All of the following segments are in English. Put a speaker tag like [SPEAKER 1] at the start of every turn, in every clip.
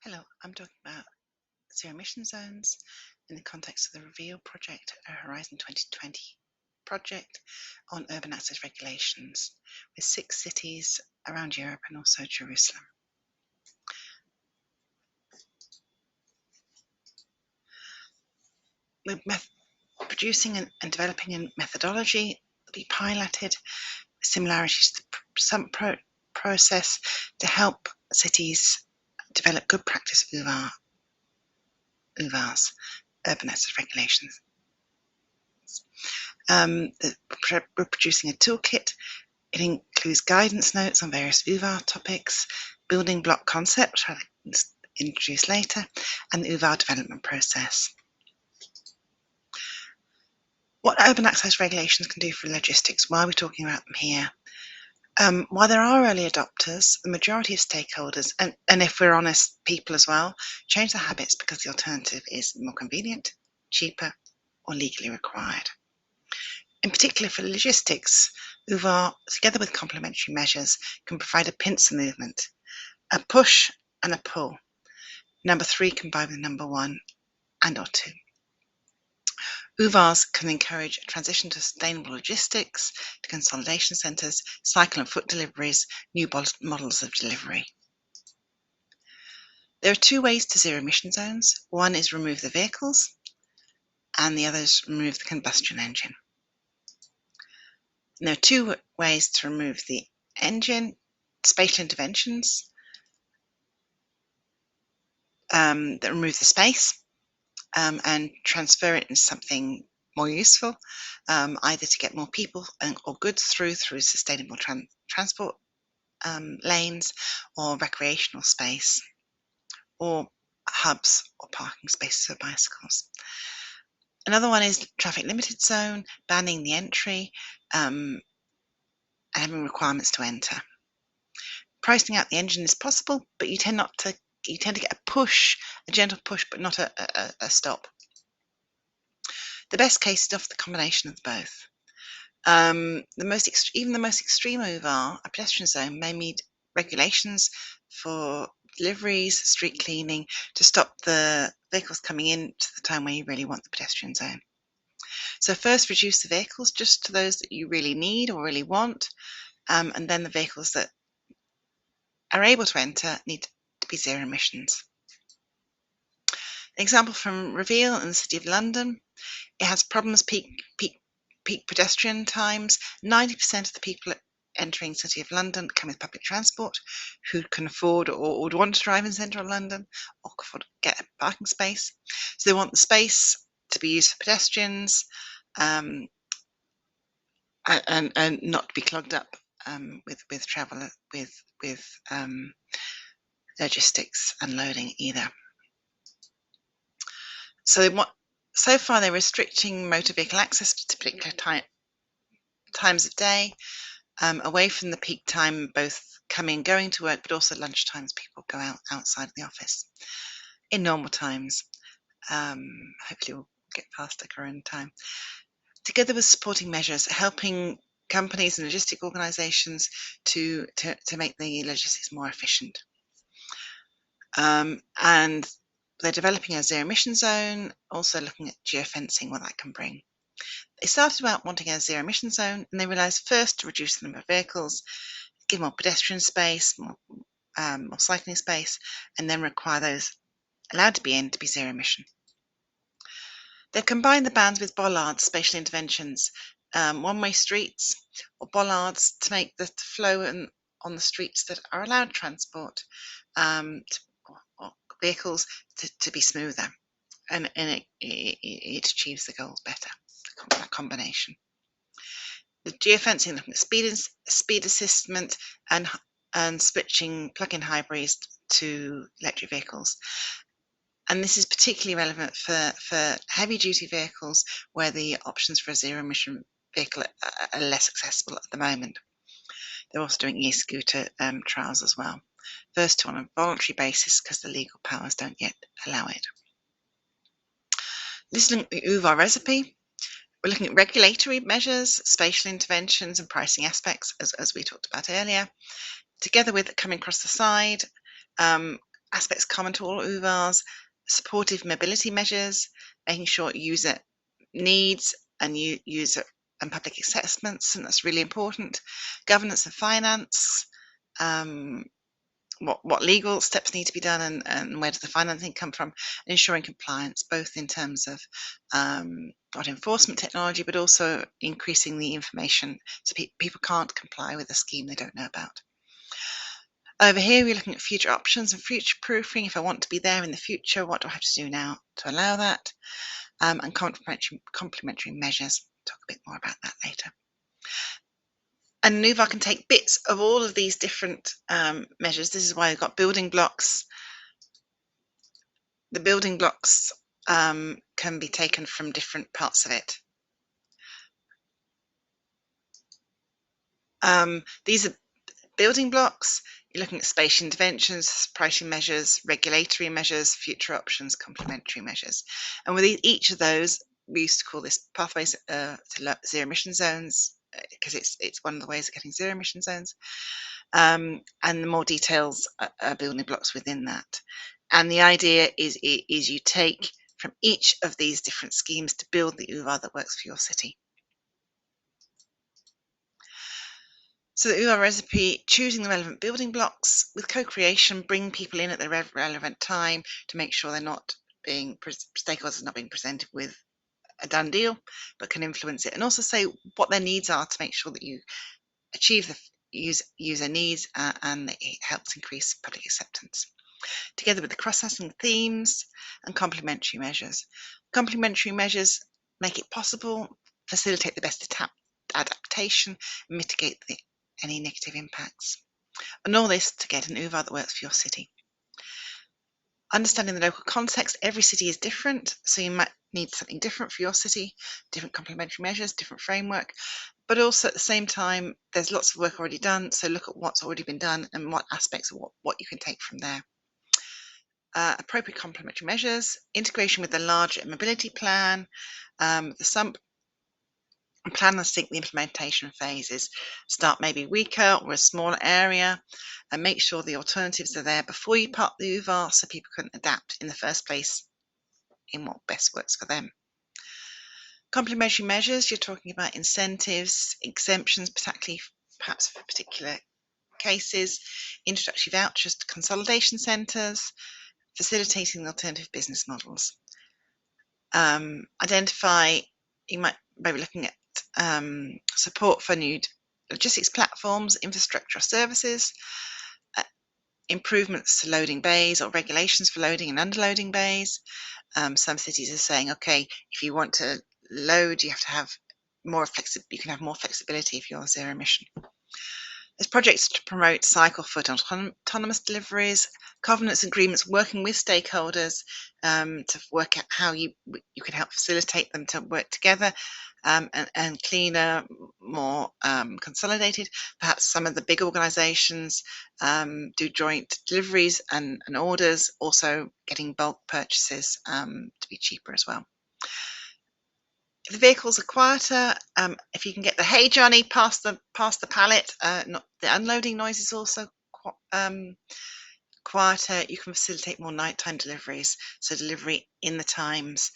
[SPEAKER 1] Hello, I'm talking about zero emission zones in the context of the REVEAL project, a Horizon 2020 project on urban access regulations with 6 cities around Europe and also Jerusalem. We're producing and developing a methodology that will be piloted, similarities to some process to help cities develop good practice UVARs, urban access regulations. We're producing a toolkit. It includes guidance notes on various UVAR topics, building block concept, which I'll introduce later, and the UVAR development process. What urban access regulations can do for logistics, why are we talking about them here? While there are early adopters, the majority of stakeholders, and if we're honest, people as well, change their habits because the alternative is more convenient, cheaper, or legally required. In particular for logistics, UVAR, together with complementary measures, can provide a pincer movement, a push and a pull. Number 3 combined with number 1 and or 2. UVARs can encourage a transition to sustainable logistics, to consolidation centres, cycle and foot deliveries, new models of delivery. There are 2 ways to zero emission zones. One is remove the vehicles, and the other is remove the combustion engine. And there are 2 ways to remove the engine: spatial interventions that remove the space and transfer it into something more useful, either to get more people or goods through sustainable transport lanes or recreational space or hubs or parking spaces for bicycles. Another one is traffic limited zone, banning the entry and having requirements to enter. Pricing out the engine is possible, but you tend to get a push, a gentle push, but not a stop. The best case is often the combination of both. Even the most extreme UVAR, a pedestrian zone, may need regulations for deliveries, street cleaning, to stop the vehicles coming in to the time when you really want the pedestrian zone. So first, reduce the vehicles just to those that you really need or really want, and then the vehicles that are able to enter need to be zero emissions. An example from REVEAL in the City of London. It has problems peak pedestrian times. 90% of the people entering the City of London come with public transport, who can afford or would want to drive in central London or can afford to get a parking space. So they want the space to be used for pedestrians and not to be clogged up with travel, with logistics and loading either. So far, they're restricting motor vehicle access to particular times of day, away from the peak time, both coming and going to work, but also lunch times. People go outside of the office. In normal times, hopefully we'll get past the corona time. Together with supporting measures, helping companies and logistic organisations to make the logistics more efficient. And they're developing a zero emission zone, also looking at geofencing, what that can bring. They started out wanting a zero emission zone, and they realised first to reduce the number of vehicles, give more pedestrian space, more cycling space, and then require those allowed to be in to be zero emission. They've combined the bans with bollards, spatial interventions, one-way streets or bollards to make the flow on the streets that are allowed transport or vehicles to be smoother, and it achieves the goals better, that combination. The geofencing, looking at speed assessment and switching plug-in hybrids to electric vehicles. And this is particularly relevant for heavy-duty vehicles where the options for a zero-emission vehicle are less accessible at the moment. They're also doing e-scooter trials as well. First on a voluntary basis because the legal powers don't yet allow it. Listening to the UVAR recipe, we're looking at regulatory measures, spatial interventions and pricing aspects, as we talked about earlier, together with coming across the side, aspects common to all UVAs, supportive mobility measures, making sure user needs and user and public assessments, and that's really important. Governance and finance, what legal steps need to be done, and where does the financing come from, and ensuring compliance, both in terms of not enforcement technology, but also increasing the information so people can't comply with a scheme they don't know about. Over here, we're looking at future options and future proofing. If I want to be there in the future, what do I have to do now to allow that? And complementary measures. Talk a bit more about that later. And Nuva can take bits of all of these different measures. This is why I've got building blocks. The building blocks can be taken from different parts of it. These are building blocks. You're looking at spatial interventions, pricing measures, regulatory measures, future options, complementary measures. And with each of those, we used to call this pathways to zero emission zones, because it's one of the ways of getting zero emission zones. And the more details are building blocks within that. And the idea is you take from each of these different schemes to build the UVA that works for your city. So the UVA recipe, choosing the relevant building blocks with co-creation, bring people in at the relevant time to make sure they're not being, stakeholders are not being presented with a done deal, but can influence it, and also say what their needs are to make sure that you achieve the user needs, and it helps increase public acceptance. Together with the cross-cutting themes and complementary measures. Complementary measures make it possible, facilitate the best adaptation, and mitigate any negative impacts. And all this to get an UVA that works for your city. Understanding the local context, every city is different, so you might need something different for your city, different complementary measures, different framework, but also at the same time, there's lots of work already done, so look at what's already been done and what aspects of what you can take from there. Appropriate complementary measures, integration with the larger mobility plan, the SUMP, and plan and sync the implementation phases. Start maybe weaker or a smaller area, and make sure the alternatives are there before you part the UVA so people can adapt in the first place in what best works for them. Complementary measures, you're talking about incentives, exemptions, particularly perhaps for particular cases, introductory vouchers to consolidation centres, facilitating the alternative business models. Identify, you might be looking at support for new logistics platforms, infrastructure services, improvements to loading bays or regulations for loading and underloading bays. Some cities are saying, okay, if you want to load, you have to have more you can have more flexibility if you're zero emission. There's projects to promote cycle foot autonomous deliveries, covenants agreements, working with stakeholders to work out how you can help facilitate them to work together, and cleaner, more consolidated. Perhaps some of the big organisations do joint deliveries and orders, also getting bulk purchases to be cheaper as well. If the vehicles are quieter, if you can get the "Hey Johnny" past the pallet, the unloading noise is also quieter. You can facilitate more nighttime deliveries, so delivery in the times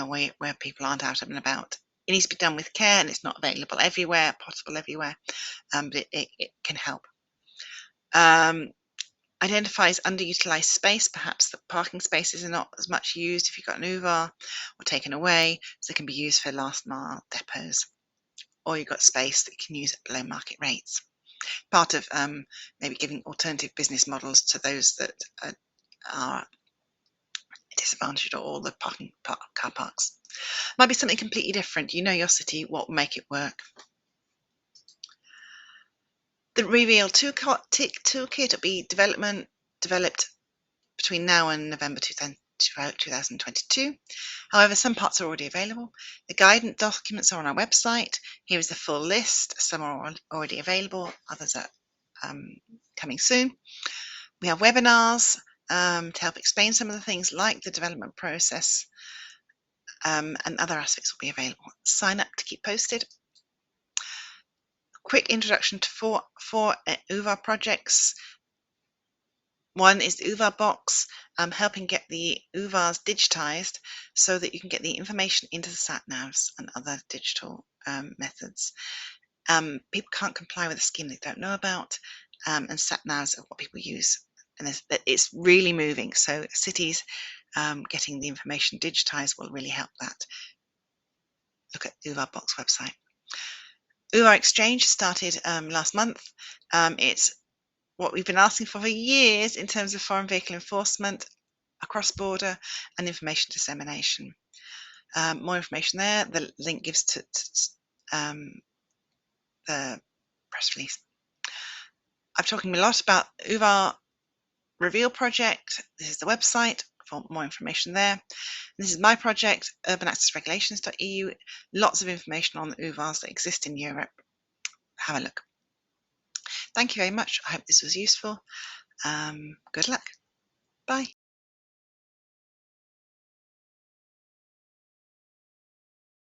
[SPEAKER 1] where people aren't out and about. It needs to be done with care, and it's not available everywhere, possible everywhere, but it can help. Identifies underutilised space, perhaps the parking spaces are not as much used if you've got an UVA, or taken away, so they can be used for last mile depots, or you've got space that you can use at below market rates. Part of maybe giving alternative business models to those that are disadvantaged, or all the car parks. Might be something completely different. You know your city, what will make it work. The Reveal toolkit will be developed between now and November 2022. However, some parts are already available. The guidance documents are on our website. Here is the full list. Some are already available, others are coming soon. We have webinars to help explain some of the things like the development process, and other aspects will be available. Sign up to keep posted. Quick introduction to four UVA projects. One is the UVAR box, helping get the UVARs digitized so that you can get the information into the sat-navs and other digital methods. People can't comply with a scheme they don't know about, and sat-navs are what people use. And it's really moving. So cities getting the information digitized will really help that. Look at UVAR box website. UVAR Exchange started last month. It's what we've been asking for years in terms of foreign vehicle enforcement, across border, and information dissemination. More information there. The link gives to the press release. I'm talking a lot about UVAR Reveal project. This is the website for more information there. This is my project, urbanaccessregulations.eu. Lots of information on the UVARs that exist in Europe. Have a look. Thank you very much. I hope this was useful. Good luck. Bye.